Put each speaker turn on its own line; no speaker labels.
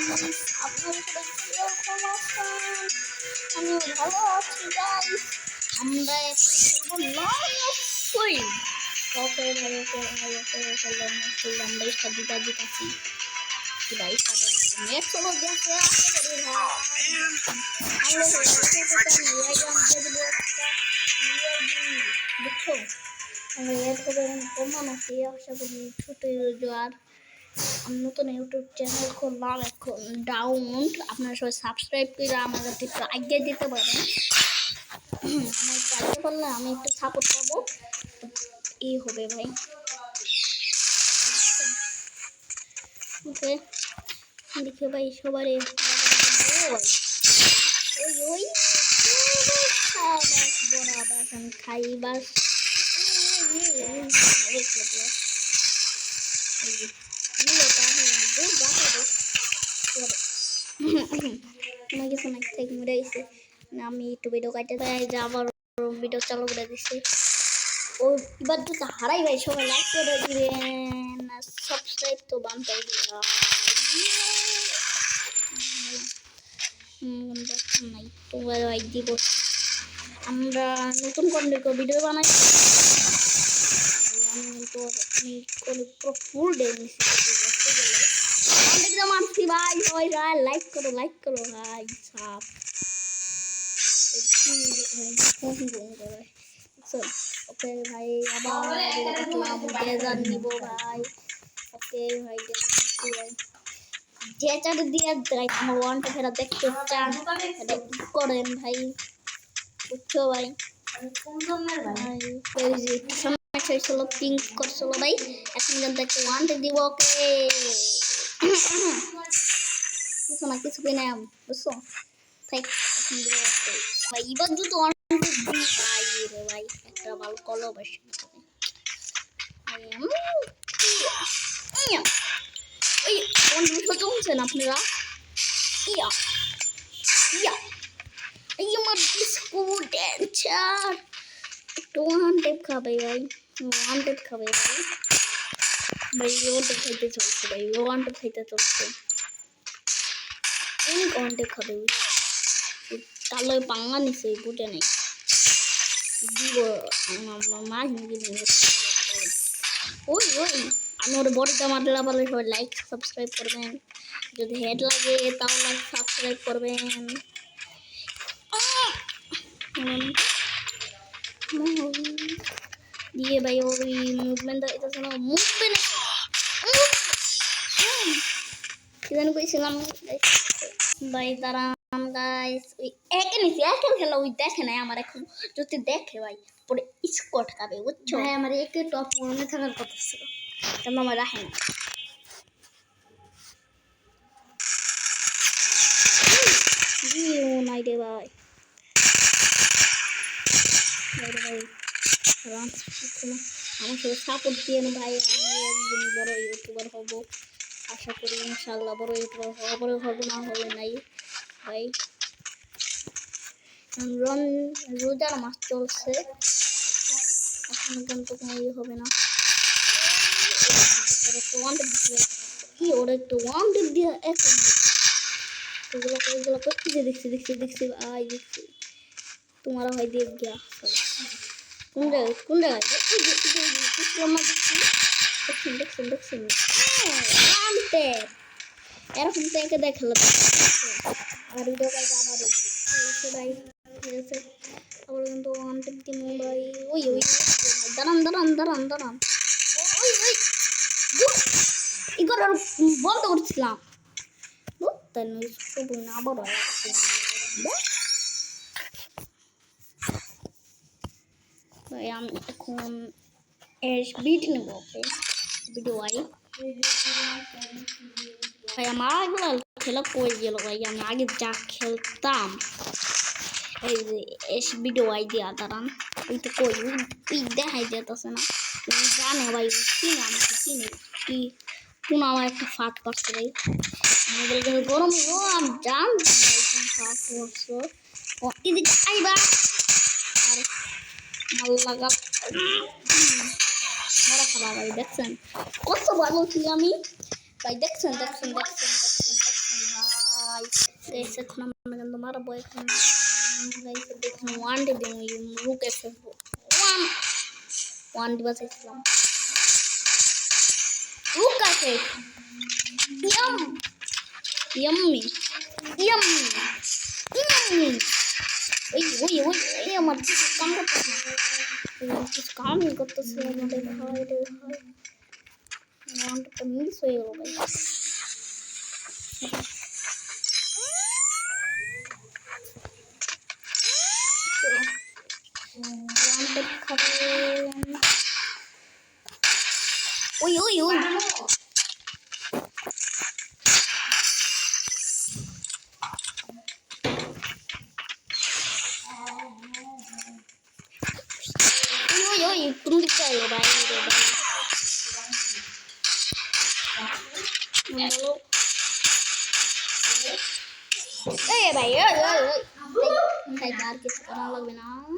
আপনারা সবাই কিরকম আছেন? আমিও ভালো আছি গাইস। আমরা এখন খেলবো লং ওকে ভাই আমরা इसका जीता सी भाई साहब नेट चलो जैसे आके करी भाई हम लोग देखो हम ये तो कौन আছে আশা করি ছোট আর আমি নতুন ইউটিউব চ্যানেল করলাম এখন ডাউন আপনারা সবাই সাবস্ক্রাইব করে আমাকে একটু আইডিয়া দিতে পারেন আমার কাজে করলে আমি একটু সাপোর্ট পাবো এই হবে ভাই ওকে দেখে ভাই সবারই ওই ওই বরাবর আমি খাই বাস আমি একটু ভিডিও কাটতে চাই যে আবার ভিডিও চালু করে দিচ্ছি ও এবার যদি হারাই ভাই সবাই লাইক করে দিবেন আর সাবস্ক্রাইব তো বানতেই নাই তো ভাই দিব আমরা নতুন কোনো ভিডিও বানাই আমি কিন্তু পুরো ফুল ডে মিশে একদম আসছি ভাই সবাই লাইক করো ভাই সাপ ওকে ভাই আবার ডেজার নিব ভাই ওকে ভাই ভাই ডেজার দিয়ে আমার ওয়ানটা ফেরা দেখতে চান এটা করেন ভাই বুঝছো ভাই ছিল পিঙ্ক করছিল ভাই এখন কিন্তু একটা ওয়ানটা দিব ওকে কিছু না কিছু কিনে বুঝছো তাই এখন দিব ভাই এবার যদি ভাই রে ভাই একটা ভালো কলো বসে ওই কোন দুটো জমছেন আপনারা ইয়া ইয়া এই আমার বিস্কুট ড্যান্সার ওয়ান টেপ খাবে ভাই ওয়ান টেপ খাবে ভাই ভাই ওয়ান টেপ খাইতে চলছে ভাই ওয়ান টেপ খাইতে চলছে অনেক ওয়ান টেপ খাবে তাহলে পাঙ্গা নিছে বুটে নেই দিব মা হিন্দি ওই ওই আমি ওর বড়িটা মারলা বলে সবাই লাইক সাবস্ক্রাইব করবেন যদি হেড লাগে তাও লাইক সাবস্ক্রাইব করবেন দিয়ে ভাই ওই মুভমেন্ট এটা শোনো মুভমেন্ট কি জানি কইছিলাম ভাই দাঁড়ান গাইস ওই একে নিচে একে খেলা ওই দেখে নাই আমার এখন যদি দেখে ভাই পরে স্কট খাবে বুঝছো ভাই আমার একে টপ মনে থাকার কথা ছিল কেন আমার রাখে না নাই রে ভাই আমার সাথে সাপোর্ট দিয়ে ভাই আমি একদিন বড় ইউটিউবার হব আশা করি ইনশাল্লাহ বড় ইউটিউবার হবো না হলে নাই ভাই রোজার মাস চলছে এখন কিন্তু কোনো ইয়ে হবে না কি ওরা একটু ওয়ান টিপ দিয়ে এখন এগুলো করতেছে দেখছি ভাই দেখছি তোমারা ভাই দেখ গিয়া কোন জায়গায় দেখছেন এরকম থেকে দেখালো আর ভিডিও কাজ আবার ভাই ঠিক আছে আবার কিন্তু ওয়ান টিপ দিন ভাই ওই দাঁড়ান ওই ইগর বন্ধ করছিলাম তাই নয় আবার ভাই আমি এখন বিট নেব ওকে ভিডিও ভাই আমার এগুলো খেলা পড়ে গেল ভাই আমি আগে যা খেলতাম এই যে ভিডিও দিয়ে দাঁড়ান ওই তো কই ওই দেখাই যেতেছে না জানে ভাই চিনি আমাকে চিনি কি কোন আমার একটা ফাট পাচ্ছে ভাই আমাদের কাছে গরম ও আমি জান ফাট করছো ও এদিকে আইবা আর ভাল লাগা মরা খাবার ভাই দেখছেন কত ভালো ছিল আমি ভাই দেখছেন गाइस এখন আমরা কিন্তু মারবো এখন গাইস দেখুন ওয়ান ডে দিন রুকে ফেলবো ওয়ান ডে বাঁচাইছিলাম রুক আছে yummy yummy yummy ওই আমার কিছু কাম করতেছে কিছু কাম করতেছে আমাদের ভাই রে ভাই ওয়ানটা মিস হয়ে গেল গাইস ওয়ানটা খাবে ওই तुम दिखता है भाई हेलो ए भाई भाई यार किस करना लगবে না